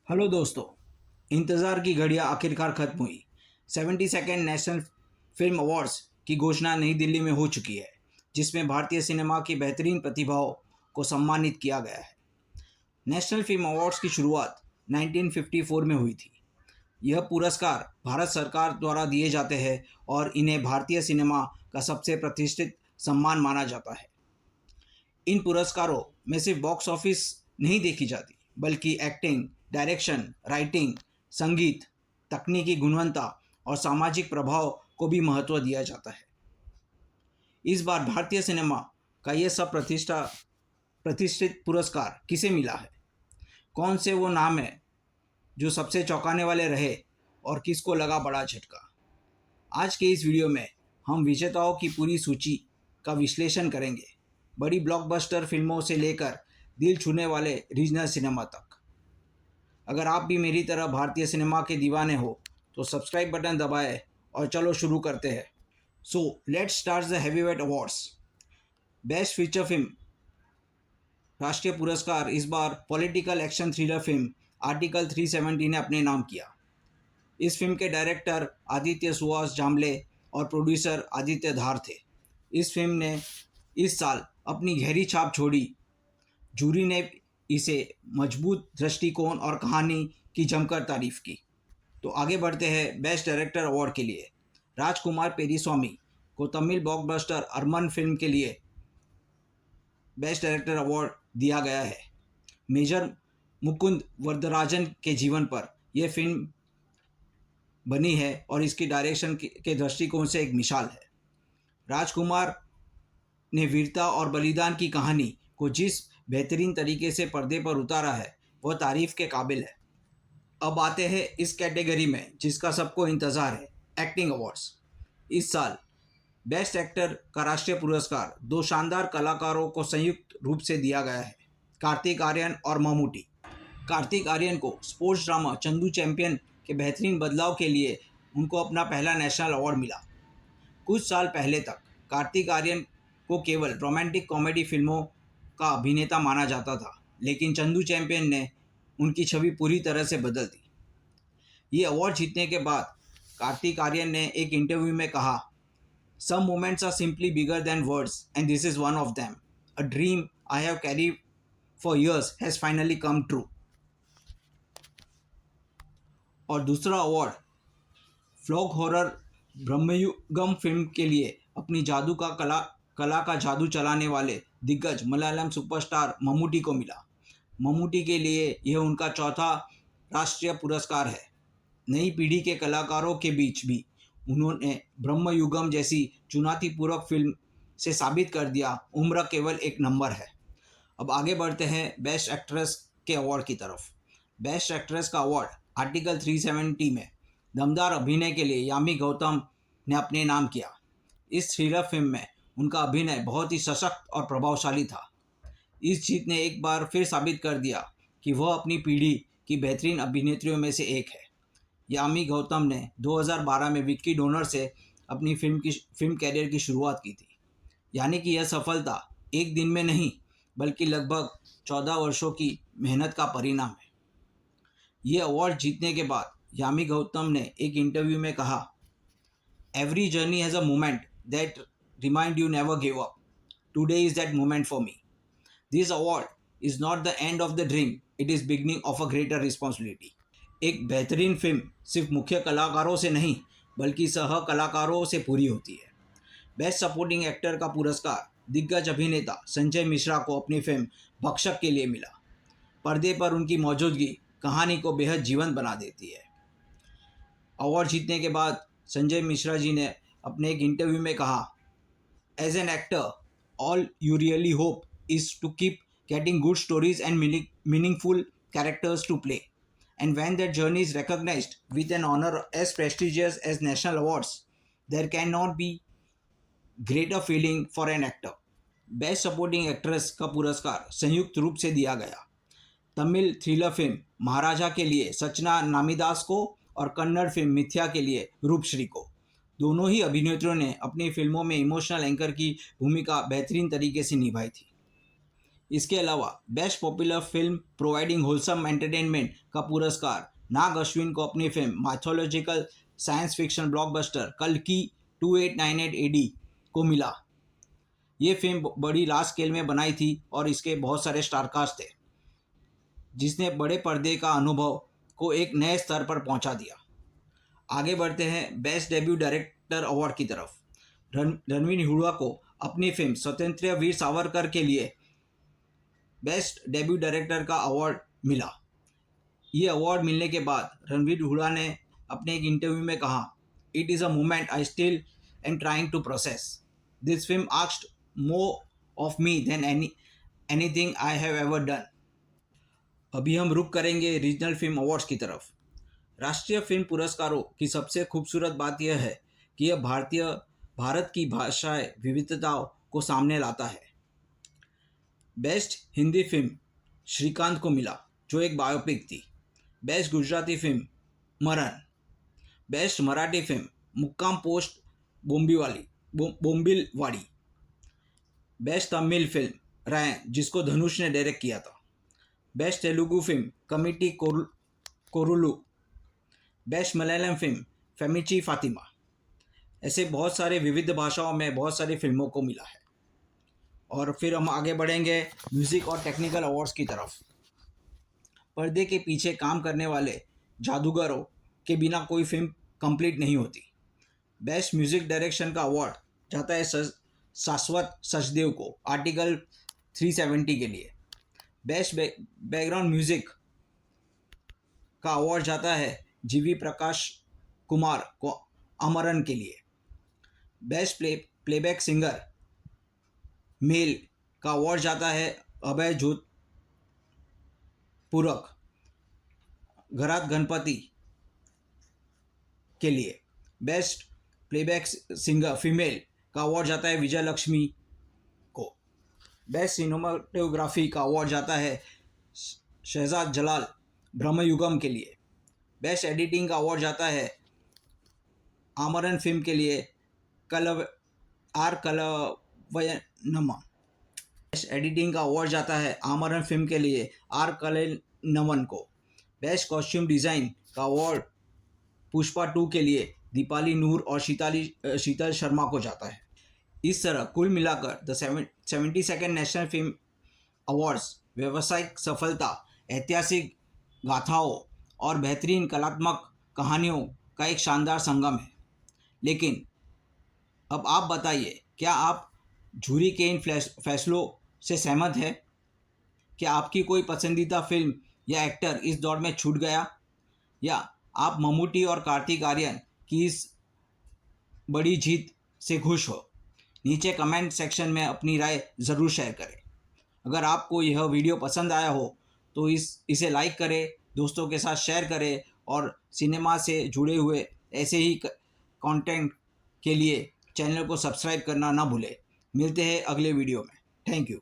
Hello दोस्तों। इंतज़ार की घड़ियां आखिरकार ख़त्म हुई। 72nd नेशनल फिल्म अवार्ड्स की घोषणा नई दिल्ली में हो चुकी है, जिसमें भारतीय सिनेमा की बेहतरीन प्रतिभाओं को सम्मानित किया गया है। नेशनल फिल्म अवार्ड्स की शुरुआत 1954 में हुई थी। यह पुरस्कार भारत सरकार द्वारा दिए जाते हैं और इन्हें भारतीय सिनेमा का सबसे प्रतिष्ठित सम्मान माना जाता है। इन पुरस्कारों में सिर्फ बॉक्स ऑफिस नहीं देखी जाती, बल्कि एक्टिंग, डायरेक्शन, राइटिंग, संगीत, तकनीकी गुणवत्ता और सामाजिक प्रभाव को भी महत्व दिया जाता है। इस बार भारतीय सिनेमा का यह सब प्रतिष्ठित पुरस्कार किसे मिला है? कौन से वो नाम है जो सबसे चौंकाने वाले रहे और किसको लगा बड़ा झटका? आज के इस वीडियो में हम विजेताओं की पूरी सूची का विश्लेषण करेंगे, बड़ी ब्लॉकबस्टर फिल्मों से लेकर दिल छूने वाले रीजनल सिनेमा तक। अगर आप भी मेरी तरह भारतीय सिनेमा के दीवाने हो तो सब्सक्राइब बटन दबाएं और चलो शुरू करते हैं। So let's start the heavyweight awards. Best feature film राष्ट्रीय पुरस्कार इस बार political action thriller film article 370 ने अपने नाम किया। इस फिल्म के डायरेक्टर आदित्य सुहास जाम्बले और प्रोड्यूसर आदित्य धार थे। इस फिल्म ने इस साल अपनी गहरी छाप छोड़ी। जूरी ने इसे मजबूत दृष्टिकोण और कहानी की जमकर तारीफ की। तो आगे बढ़ते हैं बेस्ट डायरेक्टर अवार्ड के लिए। राजकुमार पेरिस्वामी को तमिल ब्लॉकबस्टर अरमन फिल्म के लिए बेस्ट डायरेक्टर अवार्ड दिया गया है। मेजर मुकुंद वरदराजन के जीवन पर यह फिल्म बनी है और इसकी डायरेक्शन के दृष्टिकोण से एक मिसाल है। राजकुमार ने वीरता और बलिदान की कहानी को जिस बेहतरीन तरीके से पर्दे पर उतारा है, वह तारीफ के काबिल है। अब आते हैं इस कैटेगरी में जिसका सबको इंतज़ार है, एक्टिंग अवार्ड्स। इस साल बेस्ट एक्टर का राष्ट्रीय पुरस्कार दो शानदार कलाकारों को संयुक्त रूप से दिया गया है, कार्तिक आर्यन और ममूटी। कार्तिक आर्यन को स्पोर्ट्स ड्रामा चंदू चैंपियन के बेहतरीन बदलाव के लिए उनको अपना पहला नेशनल अवार्ड मिला। कुछ साल पहले तक कार्तिक आर्यन को केवल रोमांटिक कॉमेडी फिल्मों का अभिनेता माना जाता था, लेकिन चंदू चैंपियन ने उनकी छवि पूरी तरह से बदल दी। ये अवार्ड जीतने के बाद कार्तिक आर्यन ने एक इंटरव्यू में कहा, some moments are simply bigger than words and this is one of them. A dream I have carried for years has finally come true. और दूसरा award folk horror Bramayugam film के लिए अपनी कला का जादू चलाने वाले दिग्गज मलयालम सुपरस्टार ममूटी को मिला। ममूटी के लिए यह उनका चौथा राष्ट्रीय पुरस्कार है। नई पीढ़ी के कलाकारों के बीच भी उन्होंने ब्रह्मयुगम जैसी चुनौतीपूर्वक फिल्म से साबित कर दिया, उम्र केवल एक नंबर है। अब आगे बढ़ते हैं बेस्ट एक्ट्रेस के अवार्ड की तरफ। बेस्ट एक्ट्रेस का अवार्ड आर्टिकल 370 में दमदार अभिनय के लिए यामी गौतम ने अपने नाम किया। इस थ्रिलर फिल्म में उनका अभिनय बहुत ही सशक्त और प्रभावशाली था। इस जीत ने एक बार फिर साबित कर दिया कि वह अपनी पीढ़ी की बेहतरीन अभिनेत्रियों में से एक है। यामी गौतम ने 2012 में विक्की डोनर से अपनी फिल्म कैरियर की शुरुआत की थी। यानी कि यह सफलता एक दिन में नहीं, बल्कि लगभग 14 वर्षों की मेहनत का परिणाम है। ये अवार्ड जीतने के बाद यामी गौतम ने एक इंटरव्यू में कहा, every journey has a moment that remind you never give up. Today is that moment for me. This award is not the end of the dream, it is beginning of a greater responsibility. एक बेहतरीन film सिर्फ मुख्य कलाकारों से नहीं, बल्कि सह कलाकारों से पूरी होती है। बेस्ट सपोर्टिंग एक्टर का पुरस्कार दिग्गज अभिनेता संजय मिश्रा को अपनी फिल्म भक्षक के लिए मिला। पर्दे पर उनकी मौजूदगी कहानी को बेहद जीवंत बना देती है। अवार्ड जीतने के बाद संजय मिश्रा जी ने अपने एक इंटरव्यू में कहा, as an actor all you really hope is to keep getting good stories and meaningful characters to play. And when that journey is recognized with an honor as prestigious as national awards, there cannot be greater feeling for an actor. Best supporting actress का पुरस्कार संयुक्त रूप से दिया गया। Tamil thriller film महाराजा के लिए सचना नामिदास को और कन्नड़ फिल्म मिथ्या के लिए रूपश्री को। दोनों ही अभिनेत्रियों ने अपनी फिल्मों में इमोशनल एंकर की भूमिका बेहतरीन तरीके से निभाई थी। इसके अलावा best popular film providing wholesome entertainment का पुरस्कार नाग अश्विन को अपनी film mythological science fiction blockbuster कल्कि 2898 एडी को मिला। ये फिल्म बड़ी लार्ज स्केल में बनाई थी और इसके बहुत सारे स्टारकास्ट थे, जिसने बड़े पर्दे का अनुभव को एक नए स्तर पर पहुंचा दिया। आगे बढ़ते हैं बेस्ट डेब्यू डायरेक्टर अवार्ड की तरफ। रणवीर हुड्डा को अपनी फिल्म स्वतंत्र वीर सावरकर के लिए बेस्ट डेब्यू डायरेक्टर का अवार्ड मिला। ये अवार्ड मिलने के बाद रणवीर हुड्डा ने अपने एक इंटरव्यू में कहा, it is a moment I still am trying to process. This film asked more of me than anything I have ever done. अभी हम रुक करेंगे रीजनल फिल्म अवार्ड्स की तरफ। राष्ट्रीय फिल्म पुरस्कारों की सबसे खूबसूरत बात यह है कि यह भारत की भाषाई विविधताओं को सामने लाता है। बेस्ट हिंदी फिल्म श्रीकांत को मिला, जो एक बायोपिक थी। Best Gujarati film Maran. Best Marathi film Mukkam post Bombilwadi. Best Tamil film Raayan, जिसको धनुष ने डायरेक्ट किया था। Best Telugu film committee Kurrollu. Best Malayalam film Femichi Fathima. ऐसे बहुत सारे विविध भाषाओं में बहुत सारी फिल्मों को मिला है। और फिर हम आगे बढ़ेंगे म्यूज़िक और टेक्निकल अवार्ड्स की तरफ। पर्दे के पीछे काम करने वाले जादूगरों के बिना कोई फिल्म कंप्लीट नहीं होती। बेस्ट म्यूज़िक डायरेक्शन का अवार्ड जाता है शाश्वत सचदेव को आर्टिकल 370 के लिए। बेस्ट बैकग्राउंड म्यूज़िक का अवार्ड जाता है जीवी प्रकाश कुमार को अमरन के लिए। बेस्ट प्लेबैक सिंगर मेल का अवार्ड जाता है अभय जोत पूरक घरात गणपति के लिए। बेस्ट प्लेबैक सिंगर फीमेल का अवार्ड जाता है विजय लक्ष्मी को। बेस्ट सिनेमाटोग्राफी का अवार्ड जाता है शहजाद जलाल ब्रह्मयुगम के लिए। बेस्ट एडिटिंग का अवार्ड जाता है आमरन फिल्म के लिए कलवयनम। बेस्ट एडिटिंग का अवार्ड जाता है आमरन फिल्म के लिए आर कलैनमन को। बेस्ट कॉस्ट्यूम डिज़ाइन का अवार्ड पुष्पा 2 के लिए दीपाली नूर और शीतल शर्मा को जाता है। इस तरह कुल मिलाकर the 72nd national film awards व्यावसायिक सफलता, ऐतिहासिक गाथाओं और बेहतरीन कलात्मक कहानियों का एक शानदार संगम है। लेकिन अब आप बताइए, क्या आप जूरी के इन फैसलों से सहमत हैं? क्या आपकी कोई पसंदीदा फिल्म या एक्टर इस दौर में छूट गया, या आप मम्मूटी और कार्तिक आर्यन की इस बड़ी जीत से खुश हो? नीचे कमेंट सेक्शन में अपनी राय ज़रूर शेयर करें। अगर आपको यह वीडियो पसंद आया हो तो इसे लाइक करें, दोस्तों के साथ शेयर करें और सिनेमा से जुड़े हुए ऐसे ही कंटेंट के लिए चैनल को सब्सक्राइब करना ना भूलें। मिलते हैं अगले वीडियो में। Thank you.